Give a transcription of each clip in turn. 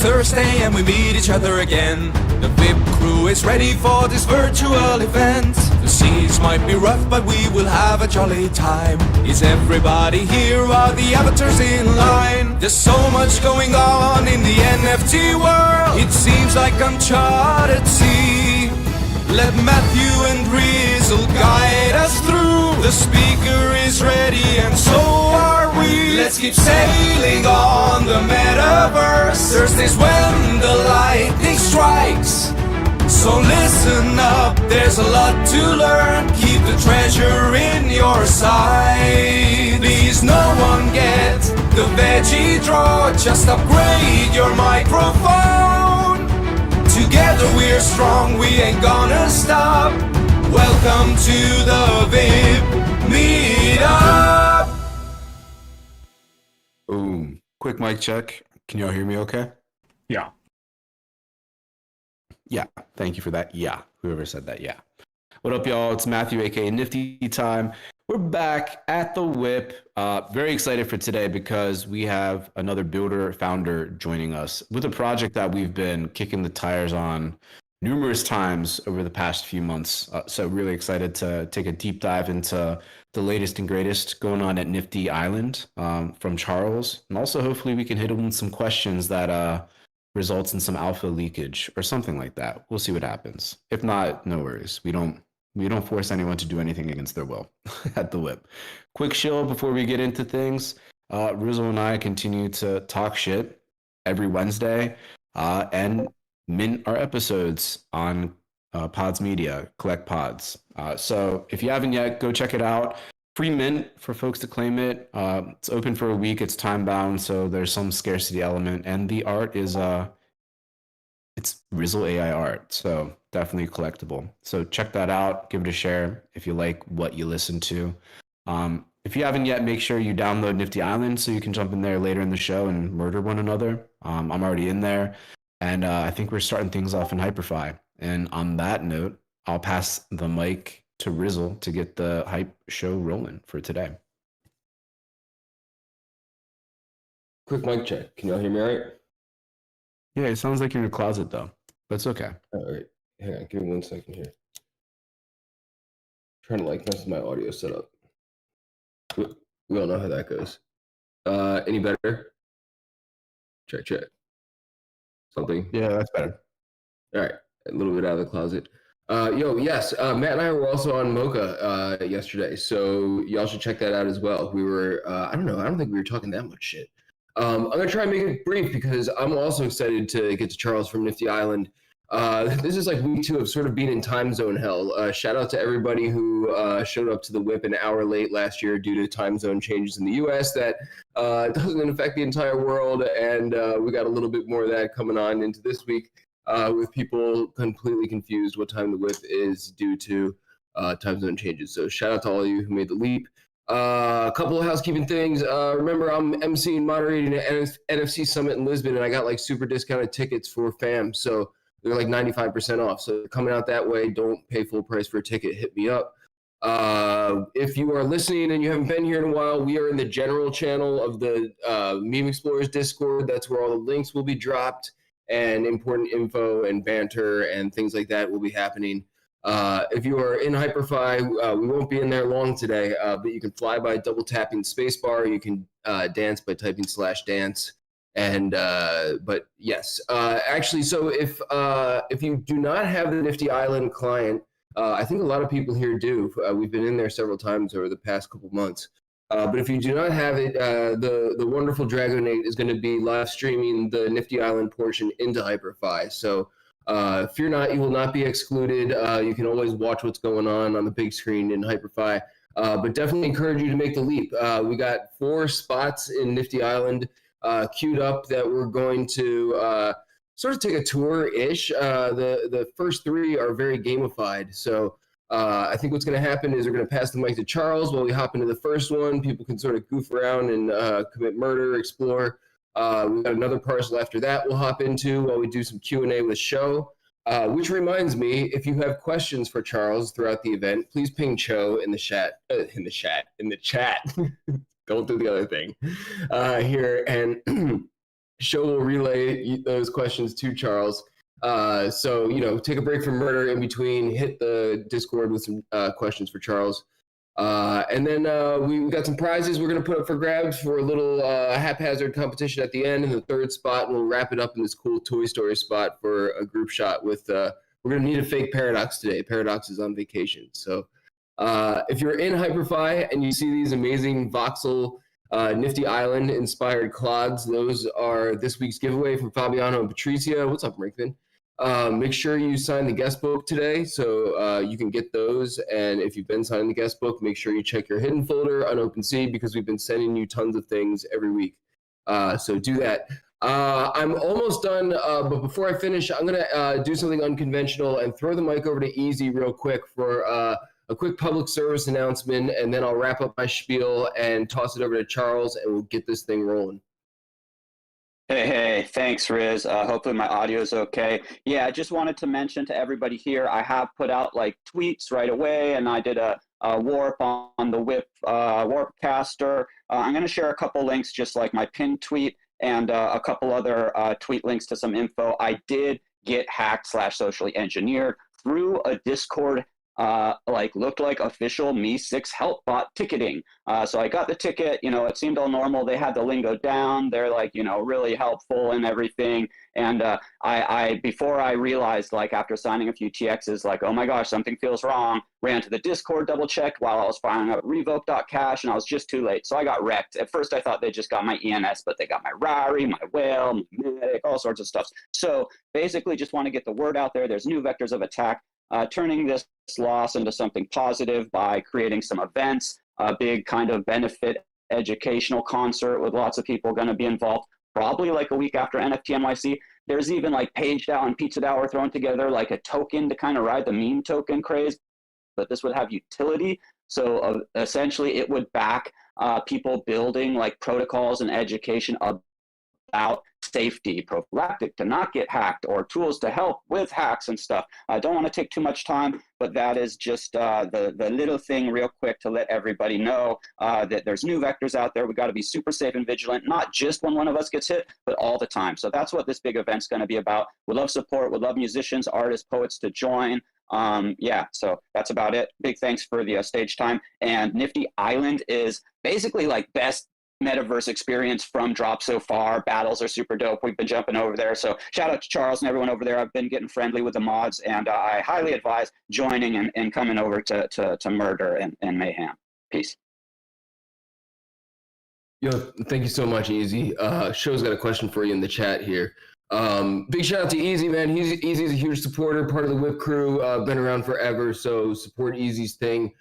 Thursday and we meet each other again. The WIP crew is ready for this virtual event. The seas might be rough, but we will have a jolly time. Is everybody here? Are the avatars in line? There's so much going on in the NFT world. It seems like uncharted sea. Let Matthew and Rizzle guide us through. The speaker is ready and so are we. Let's keep sailing on the Metaverse. Thursdays when the lightning strikes. So listen up, there's a lot to learn. Keep the treasure in your sight. Please no one get the veggie draw. Just upgrade your microphone. Together we're strong, we ain't gonna stop. Welcome to the WIP Meetup. Boom. Quick mic check. Can y'all hear me okay? Yeah. Yeah. Thank you for that. Yeah. Whoever said that. Yeah. What up, y'all? It's Matthew, aka Nifty time. We're back at the WIP. Very excited for today because we have another builder founder joining us with a project that we've been kicking the tires on numerous times over the past few months. So really excited to take a deep dive into the latest and greatest going on at Nifty Island from Charl3s. And also hopefully we can hit him with some questions that results in some alpha leakage or something like that. We'll see what happens. If not, no worries. We don't force anyone to do anything against their will at the WIP. Quick shill before we get into things. Rizzle and I continue to talk shit every Wednesday and mint our episodes on Pods Media, Collect Pods. So if you haven't yet, go check it out. Free mint for folks to claim it. It's open for a week. It's time bound, so there's some scarcity element. And the art is it's Rizzle AI art, so definitely collectible. So check that out. Give it a share if you like what you listen to. If you haven't yet, make sure you download Nifty Island so you can jump in there later in the show and murder one another. I'm already in there, and I think we're starting things off in Hyperfi. And on that note, I'll pass the mic to Rizzle to get the hype show rolling for today. Quick mic check. Can y'all hear me all right? Yeah, it sounds like you're in a closet though, but it's okay. All right. Hang on. Give me 1 second here. Trying to mess with my audio setup. We all know how that goes. Any better? Check. Something? Yeah, that's better. All right. A little bit out of the closet. Yes. Matt and I were also on Mocha yesterday, so y'all should check that out as well. We were, I don't think we were talking that much shit. I'm going to try and make it brief because I'm also excited to get to Charl3s from Nifty Island. This is like week 2 of sort of being in time zone hell. Shout out to everybody who showed up to the WIP an hour late last year due to time zone changes in the US that doesn't affect the entire world. And we got a little bit more of that coming on into this week with people completely confused what time the WIP is due to time zone changes. So shout out to all of you who made the leap. A couple of housekeeping things. Remember, I'm emceeing, moderating an NFC Summit in Lisbon, and I got like super discounted tickets for fam. So they're like 95% off. So coming out that way, don't pay full price for a ticket. Hit me up. If you are listening and you haven't been here in a while, we are in the general channel of the Meme Explorers Discord. That's where all the links will be dropped and important info and banter and things like that will be happening. If you are in Hyperfi, we won't be in there long today, but you can fly by double tapping spacebar. You can dance by typing /dance. And but yes, actually, so if you do not have the Nifty Island client, I think a lot of people here do. We've been in there several times over the past couple months. But if you do not have it, the wonderful Dragonate is going to be live streaming the Nifty Island portion into Hyperfi. So fear not, you will not be excluded. You can always watch what's going on the big screen in Hyperfi. But definitely encourage you to make the leap. We got 4 spots in Nifty Island queued up that we're going to sort of take a tour-ish. The first 3 are very gamified. So I think what's going to happen is we're going to pass the mic to Charl3s while we hop into the first one. People can sort of goof around and commit murder, explore. We've got another parcel after that we'll hop into while we do some Q&A with Show. Which reminds me, if you have questions for Charl3s throughout the event, please ping Cho in the chat. Don't do the other thing here. And Show will relay those questions to Charles. So, take a break from murder in between, hit the Discord with some questions for Charles. And then we got some prizes we're going to put up for grabs for a little haphazard competition at the end in the third spot. And we'll wrap it up in this cool Toy Story spot for a group shot with, we're going to need a fake Paradox today. Paradox is on vacation. So if you're in HyperFi and you see these amazing voxel Nifty Island inspired clods, those are this week's giveaway from Fabiano and Patricia. What's up, Rinkman? Make sure you sign the guest book today so you can get those. And if you've been signing the guest book, make sure you check your hidden folder on OpenSea because we've been sending you tons of things every week. So do that. I'm almost done, but before I finish, I'm going to do something unconventional and throw the mic over to Easy real quick for a quick public service announcement, and then I'll wrap up my spiel and toss it over to Charles, and we'll get this thing rolling. Hey, thanks, Riz. Hopefully my audio is okay. Yeah, I just wanted to mention to everybody here, I have put out like tweets right away, and I did a warp on the WIP Warpcaster. I'm going to share a couple links, just like my pinned tweet, and a couple other tweet links to some info. I did get hacked / socially engineered through a Discord looked like official Me6 help bot ticketing. So I got the ticket, it seemed all normal. They had the lingo down. They're really helpful and everything. And I before I realized, after signing a few TXs, oh my gosh, something feels wrong, ran to the Discord, double checked while I was filing up revoke.cash, and I was just too late. So I got wrecked. At first I thought they just got my ENS, but they got my Rari, my Whale, my Medic, all sorts of stuff. So basically just want to get the word out there. There's new vectors of attack. Turning this loss into something positive by creating some events, a big kind of benefit educational concert with lots of people going to be involved, probably a week after NFT NYC. There's even Page DAO and Pizza DAO are throwing together a token to kind of ride the meme token craze, but this would have utility. So essentially it would back people building protocols and education about safety, prophylactic to not get hacked, or tools to help with hacks and stuff. I don't want to take too much time, but that is just the little thing real quick to let everybody know that there's new vectors out there. We got to be super safe and vigilant, not just when one of us gets hit, but all the time. So that's what this big event's going to be about. We love support. We love musicians, artists, poets to join. Yeah, so that's about it. Big thanks for the stage time. And Nifty Island is basically best Metaverse experience from drop so far. Battles are super dope. We've been jumping over there. So shout out to Charles and everyone over there. I've been getting friendly with the mods, and I highly advise joining and coming over to murder and mayhem. Peace. Yo, thank you so much, Easy. Show's got a question for you in the chat here. Big shout out to Easy, man. Easy's a huge supporter, part of the WIP crew, been around forever. So support Easy's thing.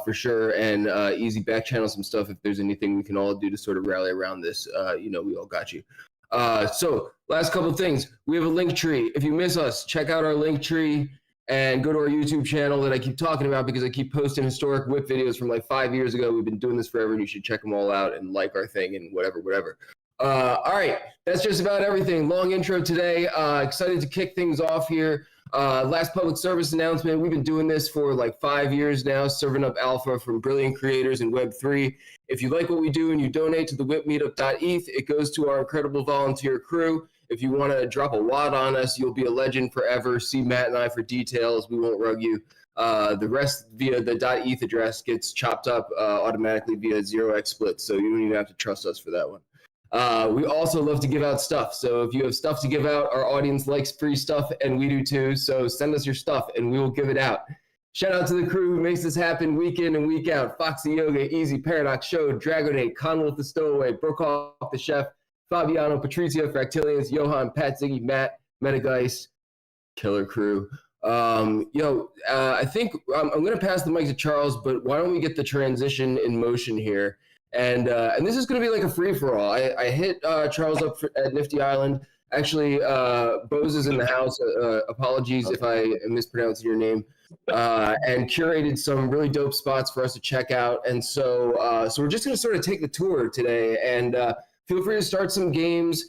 For sure, and Easy back channel some stuff if there's anything we can all do to sort of rally around this. We all got you. So last couple of things, we have a link tree. If you miss us, check out our link tree and go to our YouTube channel that I keep talking about because I keep posting historic WIP videos from 5 years ago. We've been doing this forever, and you should check them all out and like our thing and whatever. All right, that's just about everything. Long intro today. Excited to kick things off here. Last public service announcement. We've been doing this for 5 years now, serving up alpha from brilliant creators in Web3. If you like what we do and you donate to the WIPmeetup.eth, it goes to our incredible volunteer crew. If you want to drop a wad on us, you'll be a legend forever. See Matt and I for details. We won't rug you. The rest via the .eth address gets chopped up automatically via 0x split, so you don't even have to trust us for that one. We also love to give out stuff. So if you have stuff to give out, our audience likes free stuff, and we do too. So send us your stuff, and we will give it out. Shout out to the crew who makes this happen week in and week out. Foxy Yoga, Easy, Paradox Show, Dragonate, Conwolf the Stowaway, Brokoff the Chef, Fabiano, Patricia, Fractilians, Johan, Pat, Ziggy, Matt, Metageist, killer crew. I think I'm going to pass the mic to Charles, but why don't we get the transition in motion here? And this is going to be a free-for-all. I hit Charles up at Nifty Island. Actually, Bose is in the house. Apologies if I am mispronouncing your name. And curated some really dope spots for us to check out. And so we're just going to sort of take the tour today. And feel free to start some games.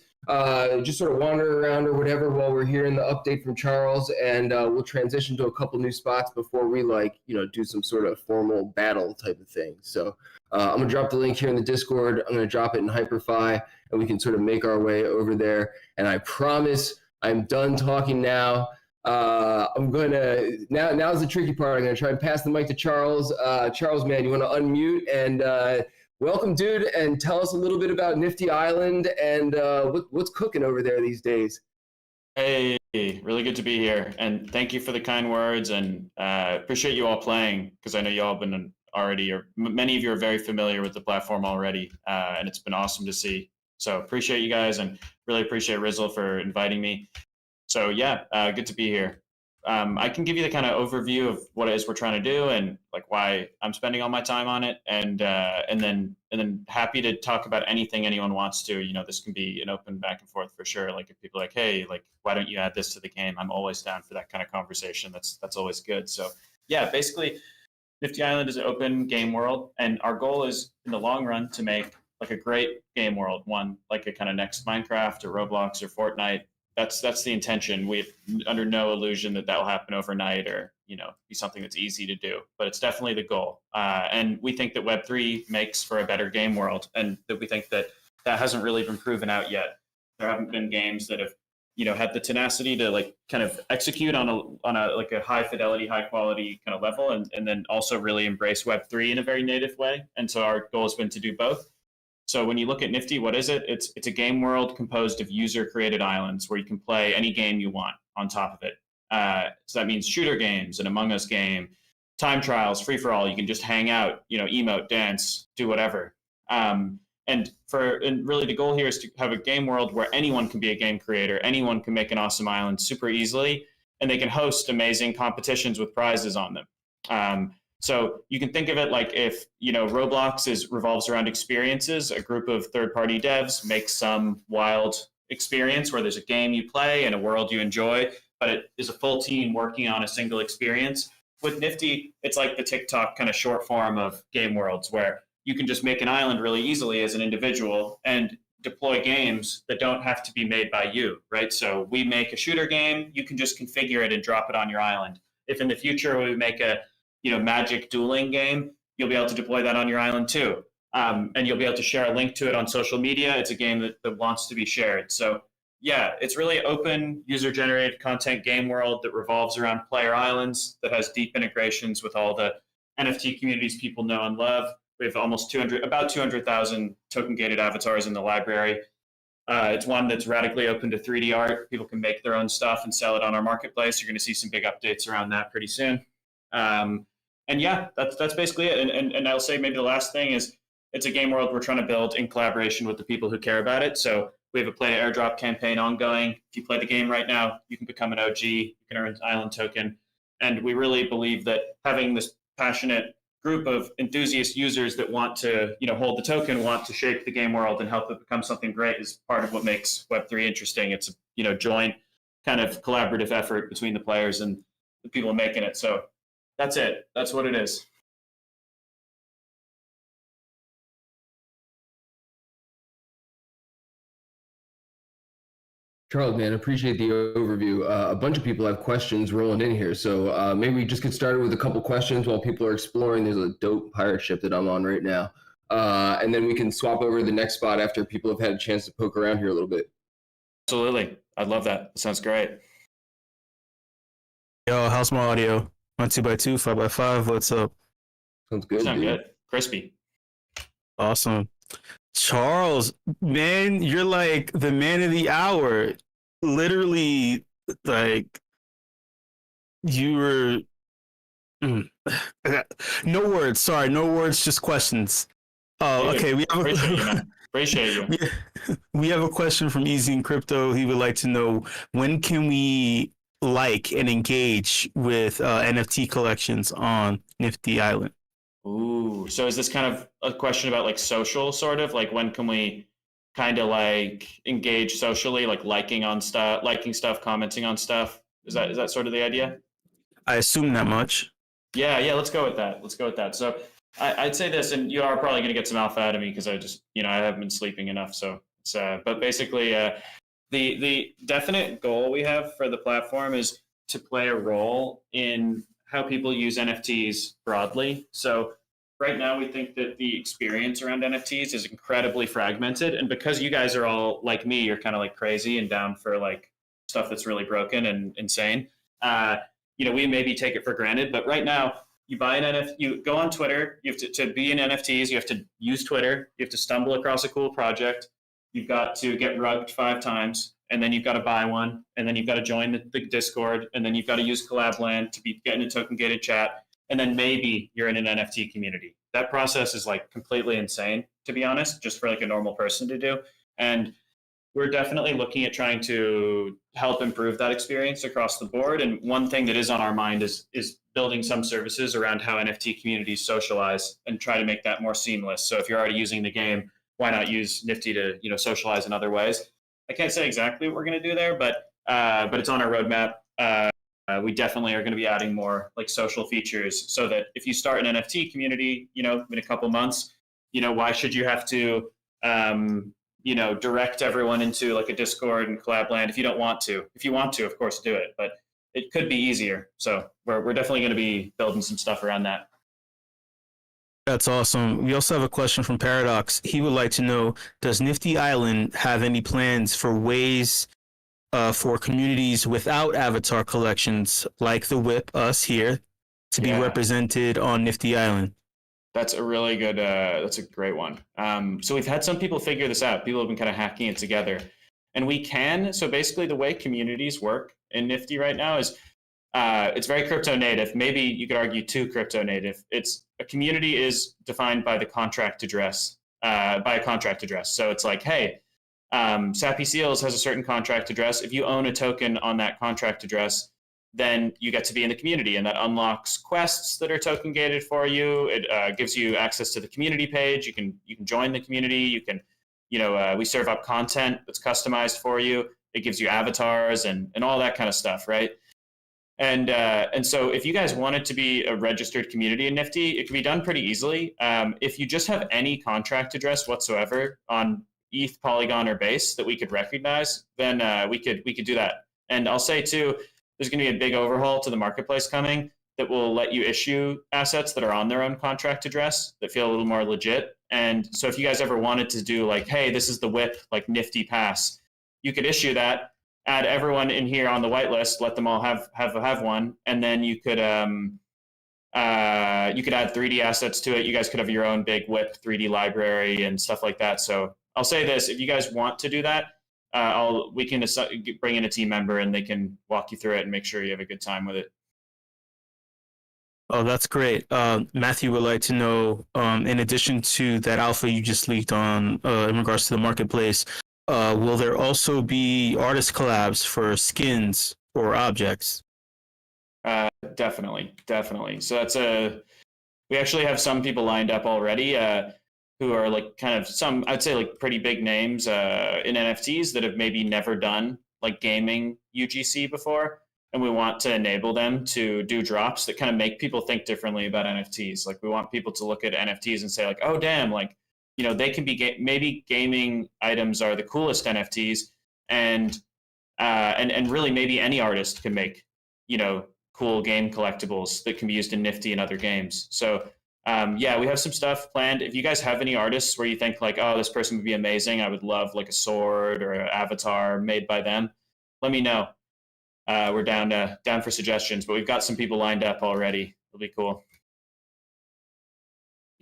Just sort of wander around or whatever while we're hearing the update from Charles. And we'll transition to a couple new spots before we do some sort of formal battle type of thing. So I'm going to drop the link here in the Discord. I'm going to drop it in HyperFi, and we can sort of make our way over there. And I promise I'm done talking now. I'm gonna now's the tricky part. I'm gonna try and pass the mic to Charles. Charles, man, you want to unmute and welcome, dude, and tell us a little bit about Nifty Island and what's cooking over there these days. Hey, really good to be here, and thank you for the kind words, and appreciate you all playing, because I know you all have been already, or many of you are very familiar with the platform already, and it's been awesome to see. So appreciate you guys, and really appreciate Rizzle for inviting me. So yeah, good to be here. I can give you the kind of overview of what it is we're trying to do and like why I'm spending all my time on it, and then happy to talk about anything anyone wants to. You know, this can be an open back and forth for sure. Like if people are like, hey, like why don't you add this to the game? I'm always down for that kind of conversation. That's always good. So yeah, basically, Nifty Island is an open game world, and our goal is in the long run to make like a great game world, one like a kind of next Minecraft or Roblox or Fortnite. That's the intention. We're under no illusion that will happen overnight or, you know, be something that's easy to do, but it's definitely the goal. And we think that Web3 makes for a better game world, and that we think that hasn't really been proven out yet. There haven't been games that have, you know, had the tenacity to like kind of execute on a like a high fidelity, high quality kind of level, and then also really embrace Web3 in a very native way. And so our goal has been to do both. So when you look at Nifty, what is it? It's a game world composed of user-created islands where you can play any game you want on top of it. So that means shooter games, an Among Us game, time trials, free-for-all. You can just hang out, you know, emote, dance, do whatever. And really the goal here is to have a game world where anyone can be a game creator, anyone can make an awesome island super easily, and they can host amazing competitions with prizes on them. So you can think of it like if, you know, Roblox revolves around experiences. A group of third-party devs makes some wild experience where there's a game you play and a world you enjoy, but it is a full team working on a single experience. With Nifty, it's like the TikTok kind of short form of game worlds where you can just make an island really easily as an individual and deploy games that don't have to be made by you, right? So we make a shooter game, you can just configure it and drop it on your island. If in the future we make a Magic dueling game, you'll be able to deploy that on your island too. And you'll be able to share a link to it on social media. It's a game that wants to be shared. So yeah, it's really open, user-generated content game world that revolves around player islands, that has deep integrations with all the NFT communities people know and love. We have about 200,000 token-gated avatars in the library. It's one that's radically open to 3D art. People can make their own stuff and sell it on our marketplace. You're going to see some big updates around that pretty soon. And yeah, that's basically it. And I'll say maybe the last thing is it's a game world we're trying to build in collaboration with the people who care about it. So we have a play to airdrop campaign ongoing. If you play the game right now, you can become an OG, you can earn an island token. And we really believe that having this passionate group of enthusiast users that want to, hold the token, want to shape the game world and help it become something great is part of what makes Web3 interesting. It's a, joint kind of collaborative effort between the players and the people making it. So that's it. That's what it is. Charles, man, appreciate the overview. A bunch of people have questions rolling in here, so maybe we just get started with a couple questions while people are exploring. There's a dope pirate ship that I'm on right now, and then we can swap over to the next spot after people have had a chance to poke around here a little bit. Absolutely. I'd love that. Sounds great. Yo, how's my audio? 2x2, 5x5. What's up? Sounds good. Sounds good. Crispy. Awesome. Charles, man, you're like the man of the hour. Literally, like, you were. No words. Sorry, no words, just questions. Oh, okay. Appreciate you. We have a question from Easy in Crypto. He would like to know, when can we like and engage with NFT collections on Nifty Island? Ooh, so is this kind of a question about like social, sort of like when can we kind of like engage socially, like liking stuff, commenting on stuff? Is that sort of the idea? I assume that much. Yeah, let's go with that. So I'd say this, and you are probably going to get some alpha out of me because I just, I haven't been sleeping enough. So it's, but basically, the definite goal we have for the platform is to play a role in how people use NFTs broadly. So right now we think that the experience around NFTs is incredibly fragmented. And because you guys are all like me, you're kind of like crazy and down for like stuff that's really broken and insane. We maybe take it for granted, but right now you buy an NFT, you go on Twitter, you have to be in NFTs, you have to use Twitter, you have to stumble across a cool project, you've got to get rugged 5 times, and then you've got to buy one, and then you've got to join the Discord, and then you've got to use Collabland to be getting a token gated chat, and then maybe you're in an NFT community. That process is like completely insane, to be honest, just for like a normal person to do. And we're definitely looking at trying to help improve that experience across the board. And one thing that is on our mind is building some services around how NFT communities socialize and try to make that more seamless. So if you're already using the game, why not use Nifty to socialize in other ways? I can't say exactly what we're going to do there, but it's on our roadmap. We definitely are going to be adding more like social features so that if you start an NFT community, in a couple months, why should you have to direct everyone into like a Discord and Collabland if you don't want to? If you want to, of course, do it, but it could be easier. So we're definitely going to be building some stuff around that. That's awesome. We also have a question from Paradox. He would like to know, does Nifty Island have any plans for ways for communities without avatar collections like the WIP, us here, to be represented on Nifty Island? That's a really good, that's a great one. So we've had some people figure this out. People have been kind of hacking it together. And we can, so basically the way communities work in Nifty right now is it's very crypto native. Maybe you could argue too crypto native. A community is defined by the contract address, by a contract address. So it's like, hey, Sappy Seals has a certain contract address. If you own a token on that contract address, then you get to be in the community, and that unlocks quests that are token gated for you. It gives you access to the community page. You can join the community. You can, we serve up content that's customized for you. It gives you avatars and all that kind of stuff, right? And so if you guys wanted to be a registered community in Nifty, it can be done pretty easily. If you just have any contract address whatsoever on ETH, Polygon, or Base that we could recognize, then we could do that. And I'll say too, there's going to be a big overhaul to the marketplace coming that will let you issue assets that are on their own contract address that feel a little more legit. And so if you guys ever wanted to do like, hey, this is the WIP, like Nifty Pass, you could issue that, add everyone in here on the whitelist, let them all have one, and then you could add 3D assets to it. You guys could have your own big WIP 3D library and stuff like that. So I'll say this: if you guys want to do that, we can bring in a team member and they can walk you through it and make sure you have a good time with it. Oh, that's great. Matthew would like to know, in addition to that alpha you just leaked on in regards to the marketplace, will there also be artist collabs for skins or objects? Definitely. So we actually have some people lined up already who are like kind of some, I'd say like pretty big names in NFTs that have maybe never done like gaming UGC before. And we want to enable them to do drops that kind of make people think differently about NFTs. Like we want people to look at NFTs and say like, oh, damn, like, they can be maybe gaming items are the coolest NFTs, and really maybe any artist can make cool game collectibles that can be used in Nifty and other games. So we have some stuff planned. If you guys have any artists where you think like, oh, this person would be amazing, I would love like a sword or an avatar made by them, let me know. We're down for suggestions, but we've got some people lined up already. It'll be cool.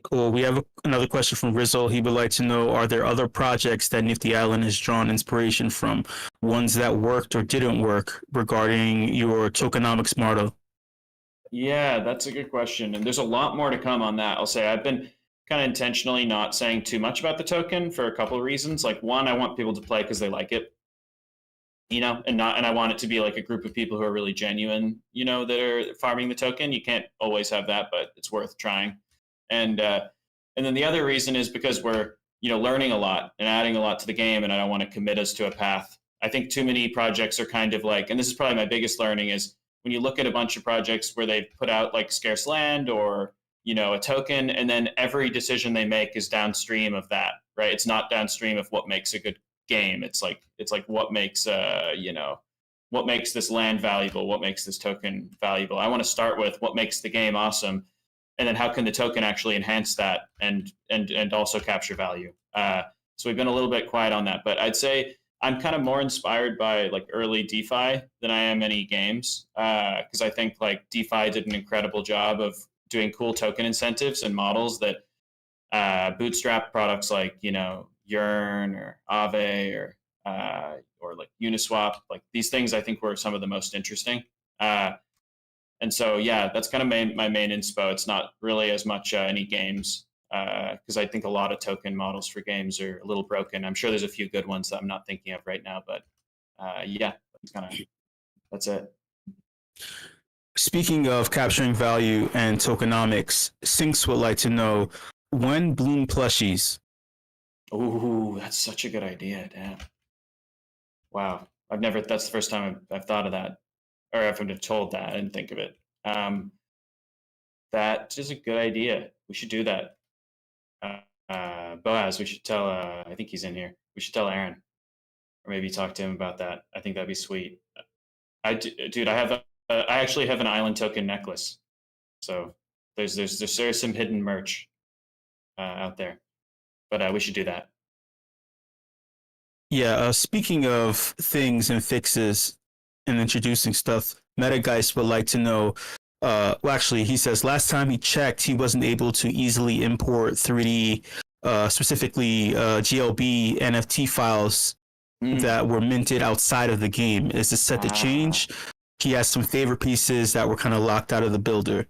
Cool. We have another question from Rizzo. He would like to know, are there other projects that Nifty Island has drawn inspiration from, ones that worked or didn't work, regarding your tokenomics model? Yeah, that's a good question. And there's a lot more to come on that. I'll say I've been kind of intentionally not saying too much about the token for a couple of reasons. Like one, I want people to play because they like it, and I want it to be like a group of people who are really genuine, that are farming the token. You can't always have that, but it's worth trying. And then the other reason is because we're, learning a lot and adding a lot to the game, and I don't want to commit us to a path. I think too many projects are kind of like, and this is probably my biggest learning, is when you look at a bunch of projects where they've put out like scarce land or, a token, and then every decision they make is downstream of that, right? It's not downstream of what makes a good game. It's like what makes, what makes this land valuable? What makes this token valuable? I want to start with what makes the game awesome. and then how can the token actually enhance that and also capture value. So we've been a little bit quiet on that, but I'd say I'm kind of more inspired by like early DeFi than I am any games, because I think like DeFi did an incredible job of doing cool token incentives and models that bootstrap products like Yearn or Aave or like Uniswap. Like these things, I think were some of the most interesting. And so yeah, that's kind of my main inspo. It's not really as much any games, because I think a lot of token models for games are a little broken. I'm sure there's a few good ones that I'm not thinking of right now, but yeah, that's it. Speaking of capturing value and tokenomics, Sinks would like to know when Bloom plushies. Ooh, that's such a good idea. Damn. Wow. That's the first time I've thought of that, or I've been told that. I didn't think of it. That is a good idea. We should do that. Boaz, we should tell, I think he's in here. We should tell Aaron, or maybe talk to him about that. I think that'd be sweet. Dude, I actually have an island token necklace. So there's some hidden merch out there, but we should do that. Yeah, speaking of things and fixes and introducing stuff, Metageist would like to know. Well, actually, he says last time he checked, he wasn't able to easily import 3D, specifically GLB NFT files that were minted outside of the game. Is this set to change? He has some favorite pieces that were kind of locked out of the builder.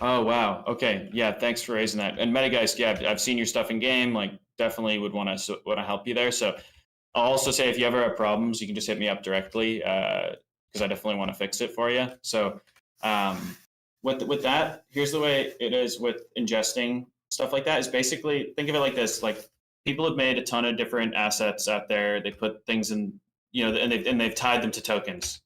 Oh wow. Okay. Yeah. Thanks for raising that. And Metageist, yeah, I've seen your stuff in game. Like, definitely would want to help you there. So I'll also say if you ever have problems, you can just hit me up directly, because I definitely want to fix it for you. So with that, here's the way it is with ingesting stuff like that. Is basically, think of it like this: like, people have made a ton of different assets out there. They put things in, and they've tied them to tokens.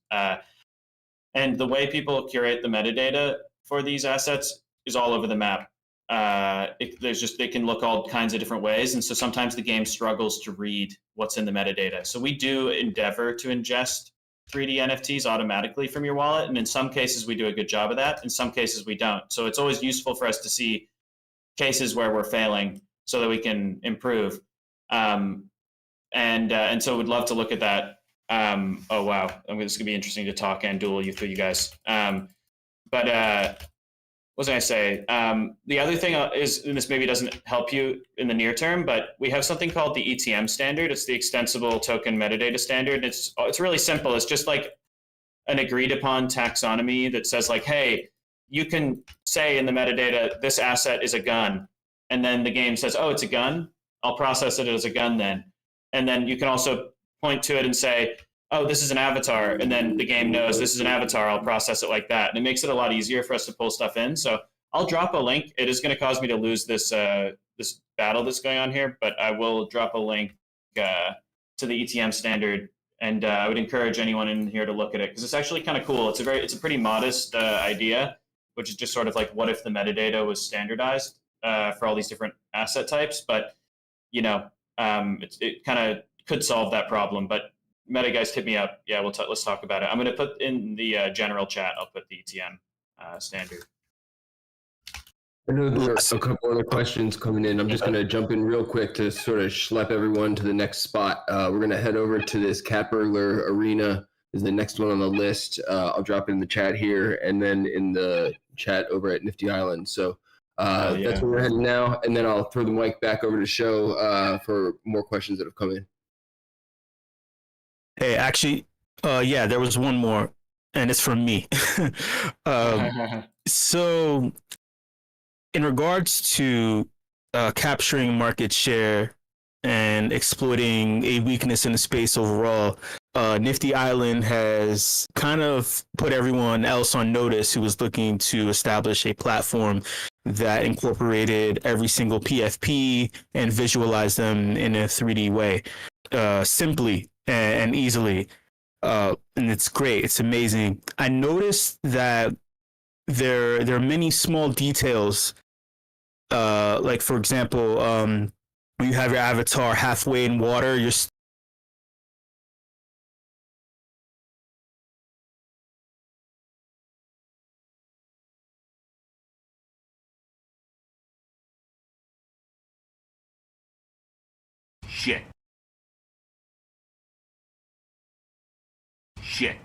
And the way people curate the metadata for these assets is all over the map. They can look all kinds of different ways, and so sometimes the game struggles to read what's in the metadata. So we do endeavor to ingest 3D NFTs automatically from your wallet, and in some cases we do a good job of that. In some cases we don't. So it's always useful for us to see cases where we're failing so that we can improve. And so we'd love to look at that. Oh wow, this is gonna be interesting to talk and duel you through, you guys. What was I say? The other thing is, and this maybe doesn't help you in the near term, but we have something called the ETM standard. It's the Extensible Token Metadata Standard. It's really simple. It's just like an agreed upon taxonomy that says like, hey, you can say in the metadata, this asset is a gun. And then the game says, oh, it's a gun. I'll process it as a gun then. And then you can also point to it and say, oh, this is an avatar. And then the game knows this is an avatar. I'll process it like that. And it makes it a lot easier for us to pull stuff in. So I'll drop a link. It is going to cause me to lose this this battle that's going on here, but I will drop a link to the ETM standard. And I would encourage anyone in here to look at it, because it's actually kind of cool. It's a pretty modest idea, which is just sort of like, what if the metadata was standardized for all these different asset types? But it kind of could solve that problem. But Metageist, hit me up. Yeah, let's talk about it. I'm going to put in the general chat. I'll put the ETM standard. I know there are a couple other questions coming in. I'm just going to jump in real quick to sort of schlep everyone to the next spot. We're going to head over to this Cat Burglar Arena is the next one on the list. I'll drop it in the chat here and then in the chat over at Nifty Island. So that's where we're heading now. And then I'll throw the mic back over to Show for more questions that have come in. Hey, actually, yeah, there was one more, and it's from me. So, in regards to capturing market share and exploiting a weakness in the space overall, Nifty Island has kind of put everyone else on notice who was looking to establish a platform that incorporated every single PFP and visualized them in a 3D way, simply and easily. And it's great. It's amazing. I noticed that there are many small details. Like, for example, when you have your avatar halfway in water, you're Shit. Shit.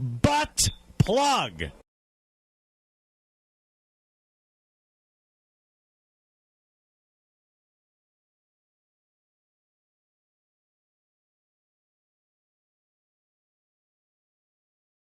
Butt plug.